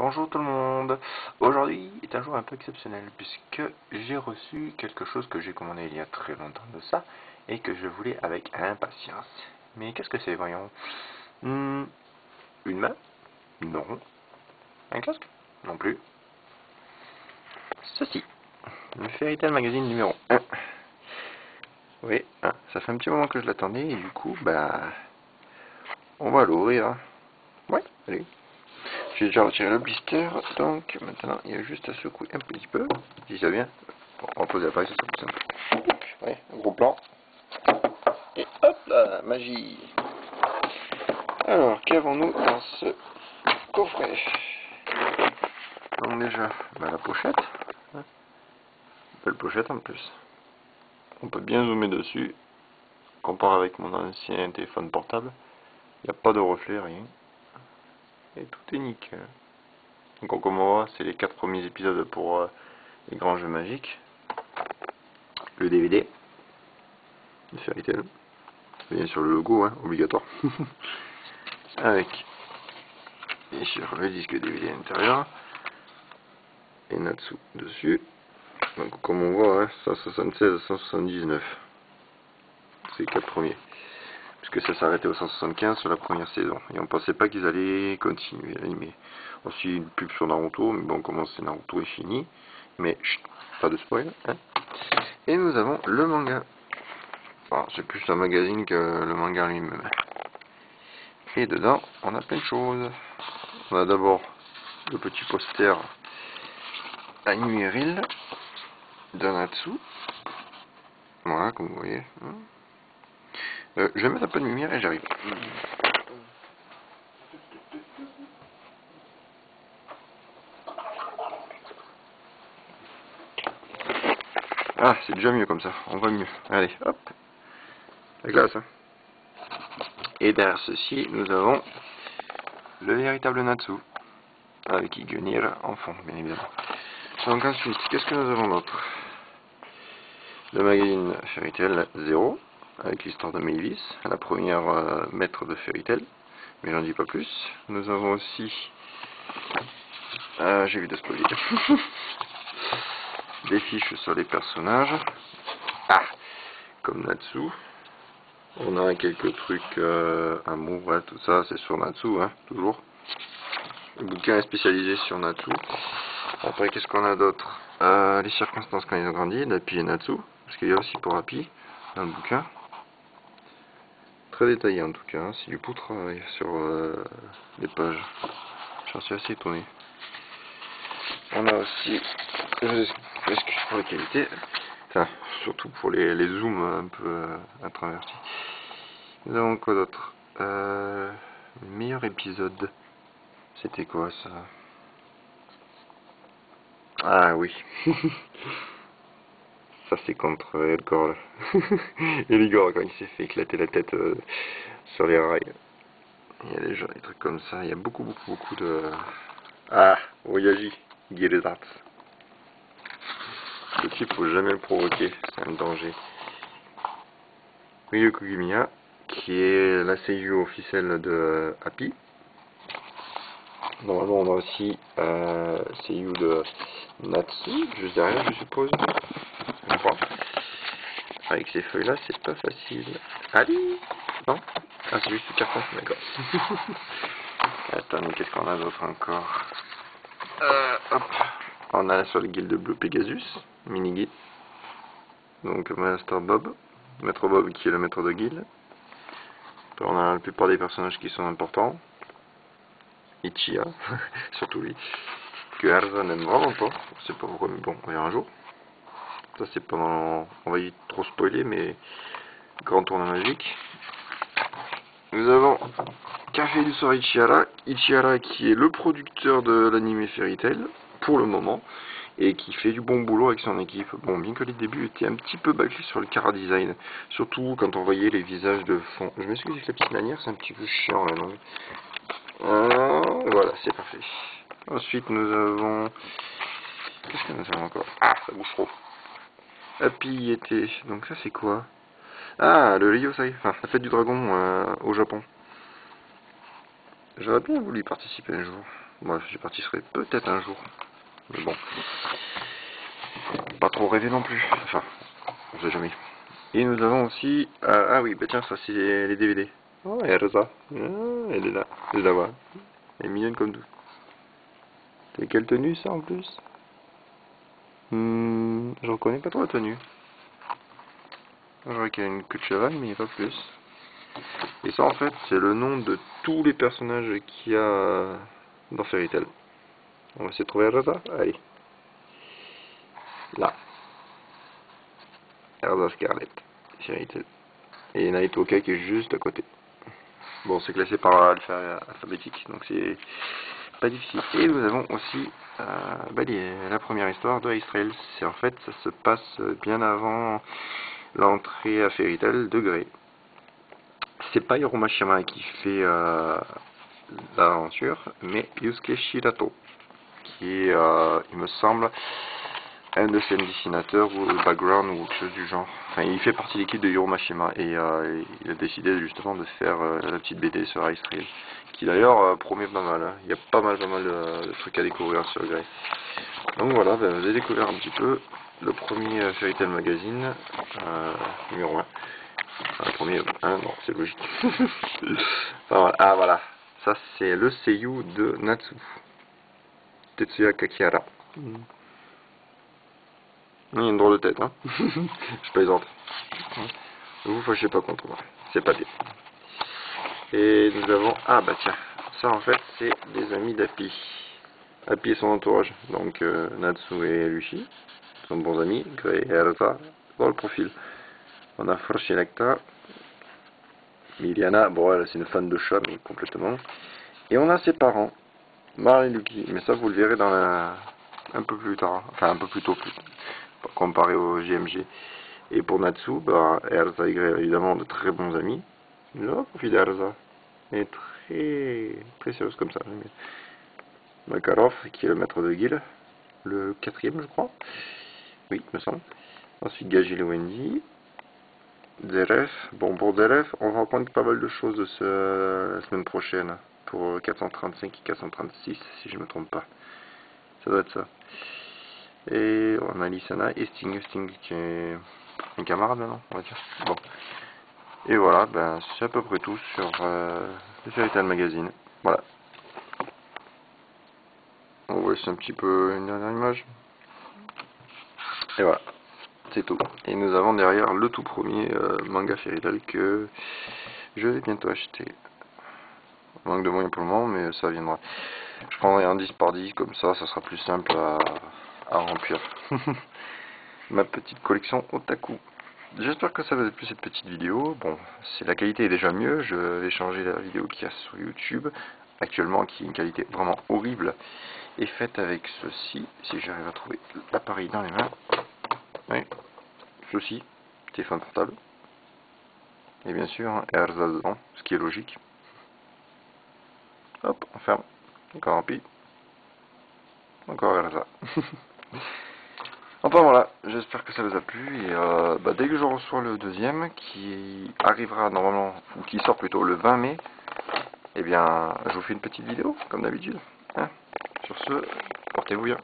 Bonjour tout le monde. Aujourd'hui est un jour un peu exceptionnel puisque j'ai reçu quelque chose que j'ai commandé il y a très longtemps de ça et que je voulais avec impatience. Mais qu'est-ce que c'est, voyons? Une main? Non. Un casque? Non plus. Ceci. Le Fairy Tail Magazine numéro 1. Oui, ça fait un petit moment que je l'attendais et du coup, on va l'ouvrir. Ouais, allez. J'ai déjà retiré le blister, donc maintenant il y a juste à secouer un petit peu, si ça vient. Bon, on va poser l'appareil, ça sera plus simple. Ouais, un gros plan. Et hop là, magie. Alors, qu'avons-nous dans ce coffret? Donc déjà, la pochette. Belle pochette en plus. On peut bien zoomer dessus. Comparé avec mon ancien téléphone portable, il n'y a pas de reflet, rien. Et tout est nickel. Donc comme on voit, c'est les 4 premiers épisodes pour les grands jeux magiques. Le DVD de Fairy Tail, bien sûr le logo, obligatoire. Avec bien sûr le disque DVD à l'intérieur et Natsu dessus. Donc comme on voit, 176 à 179, c'est les 4 premiers, puisque ça s'arrêtait au 175 sur la première saison et on pensait pas qu'ils allaient continuer l'anime. Aussi une pub sur Naruto, mais bon, comment c'est, Naruto est fini, mais chut, pas de spoil. Et nous avons le manga. Enfin, c'est plus un magazine que le manga lui-même. Et dedans, on a plein de choses. On a d'abord le petit poster annuaire de Natsu. Voilà, comme vous voyez. Je vais mettre un peu de lumière et j'arrive. Ah, c'est déjà mieux comme ça. On voit mieux. Allez, hop. La glace. Et derrière ceci, nous avons le véritable Natsu. Avec Igunir en fond, bien évidemment. Donc ensuite, qu'est-ce que nous avons d'autre? Le magazine Fairy Tail 0, avec l'histoire de Mavis, la première maître de Fairy Tail, mais j'en dis pas plus. Nous avons aussi, j'ai vu de spoiler, des fiches sur les personnages, comme Natsu. On a quelques trucs, amour, tout ça, c'est sur Natsu, toujours. Le bouquin est spécialisé sur Natsu. Après, qu'est-ce qu'on a d'autre? Les circonstances quand ils ont grandi, d'Happy et Natsu, parce qu'il y a aussi pour Happy dans le bouquin. Très détaillé en tout cas, c'est du beau travail sur les pages. J'en suis assez étonné. On a aussi, je m'excuse pour la qualité, enfin, surtout pour les zooms un peu introvertis. Nous avons quoi d'autre? Le meilleur épisode, c'était quoi ça? Ah oui. Ça c'est contre Elgor. Eligor quand il s'est fait éclater la tête sur les rails. Il y a des trucs comme ça. Il y a beaucoup de... Ah, Oyaji, Girezats. Ce type, faut jamais le provoquer, c'est un danger. Ryu Kogimiya, qui est la seiyuu officielle de Happy. Normalement, on a aussi seiyuu de Natsu, juste derrière, je suppose. Avec ces feuilles-là, c'est pas facile. Allez! Non? Ah, c'est juste le carton, d'accord. Attends, qu'est-ce qu'on a d'autre encore? Hop! On a sur le guilde Blue Pegasus, mini-guide. Donc, Master Bob, Maître Bob qui est le maître de guilde. Après, on a la plupart des personnages qui sont importants. Ichiya, surtout lui. Que Erza n'aime vraiment pas. Je sais pas pourquoi, mais bon, on verra un jour. Ça, c'est pendant. On va y trop spoiler, mais. Grand tournoi magique. Nous avons Café du soir Ichihara. Ichihara qui est le producteur de l'anime Fairy Tail, pour le moment, et qui fait du bon boulot avec son équipe. Bon, bien que les débuts étaient un petit peu bâclés sur le chara design, surtout quand on voyait les visages de fond. Je m'excuse avec la petite lanière, c'est un petit peu chiant là, non? Voilà, c'est parfait. Ensuite, nous avons... Qu'est-ce que nous avons encore? Ah, ça bouge trop. Happy était... Donc ça, c'est quoi? Ah, le Ryosai, enfin, la fête du dragon au Japon. J'aurais bien voulu y participer un jour. Moi, j'y participerai peut-être un jour. Mais bon. Pas trop rêver non plus. Enfin, on sait jamais. Et nous avons aussi... ah oui, bah tiens, ça c'est les DVD. Oh, et Rosa. Ah, elle est là. Je la vois. Elle est mignonne comme tout. C'est quelle tenue ça en plus? Je reconnais pas trop la tenue. Je vois qu'il y a une queue de cheval, mais pas plus. Et ça en fait, c'est le nom de tous les personnages qu'il y a dans Fairy Tail. On va essayer de trouver Rosa. Allez. Là. Rosa Scarlet. Fairy Tail. Et Night Hawkeye qui est juste à côté. Bon, c'est classé par alphabétique, donc c'est pas difficile. Et nous avons aussi la première histoire de Ice Trail. C'est en fait, ça se passe bien avant l'entrée à Fairy Tail de Grey. C'est pas Hiromashima qui fait l'aventure, mais Yusuke Shirato, qui est, il me semble, un de ses dessinateurs ou le background ou quelque chose du genre. Enfin, il fait partie de l'équipe de Hiromashima et il a décidé justement de faire la petite BD sur Ice Trail, qui d'ailleurs promet pas mal. Hein. Il y a pas mal de trucs à découvrir sur Grey. Donc voilà, ben, vous allez découvrir un petit peu le premier Fairy Tail Magazine, numéro 1. Enfin, le premier, hein, non, c'est logique. Enfin, voilà. Ah voilà, ça c'est le seiyuu de Natsu, Tetsuya Kakihara. Il y a une drôle de tête, hein. Je plaisante. Ne vous fâchez pas contre moi, c'est pas bien. Et nous avons... Ah bah tiens, ça en fait c'est des amis d'Happy. Happy et son entourage, donc Natsu et Lucy, sont bons amis, Grey et Elsa, dans le profil. On a Froschelecta, Miliana, bon elle c'est une fan de chat, mais complètement. Et on a ses parents, Mar et Lucky, mais ça vous le verrez dans la... un peu plus tard, enfin un peu plus tôt, comparé au JMG. Et pour Natsu, bah, Erza et Grey, évidemment, de très bons amis. Là, profil d'Erza. Elle est très sérieuse comme ça. Makarov, qui est le maître de guilde. Le 4ème, je crois. Oui, il me semble. Ensuite, Gagil et Wendy. Zeref. Bon, pour Zeref, on va reprendre pas mal de choses de la semaine prochaine. Pour 435 et 436, si je ne me trompe pas. Ça doit être ça. Et on a Lissana et Sting. Sting qui est un camarade maintenant, on va dire. Bon. Et voilà, ben, c'est à peu près tout sur le Fairy Tail Magazine. Voilà. On voit un petit peu une dernière image. Et voilà, c'est tout. Et nous avons derrière le tout premier manga Fairy Tail que je vais bientôt acheter. Manque de moyens pour le moment, mais ça viendra. Je prendrai un 10 par 10, comme ça sera plus simple à remplir. Ma petite collection Otaku. J'espère que ça vous a plu cette petite vidéo. Bon, si la qualité est déjà mieux, je vais changer la vidéo qu'il y a sur YouTube, actuellement, qui est une qualité vraiment horrible, et faite avec ceci, si j'arrive à trouver l'appareil dans les mains. Oui, ceci, téléphone portable. Et bien sûr, un Erza dedans, ce qui est logique. Hop, on ferme. Encore un pi. Encore Erza. Enfin voilà, j'espère que ça vous a plu et dès que je reçois le deuxième qui arrivera normalement, ou qui sort plutôt le 20 mai, eh bien je vous fais une petite vidéo comme d'habitude. Hein. Sur ce, portez-vous bien.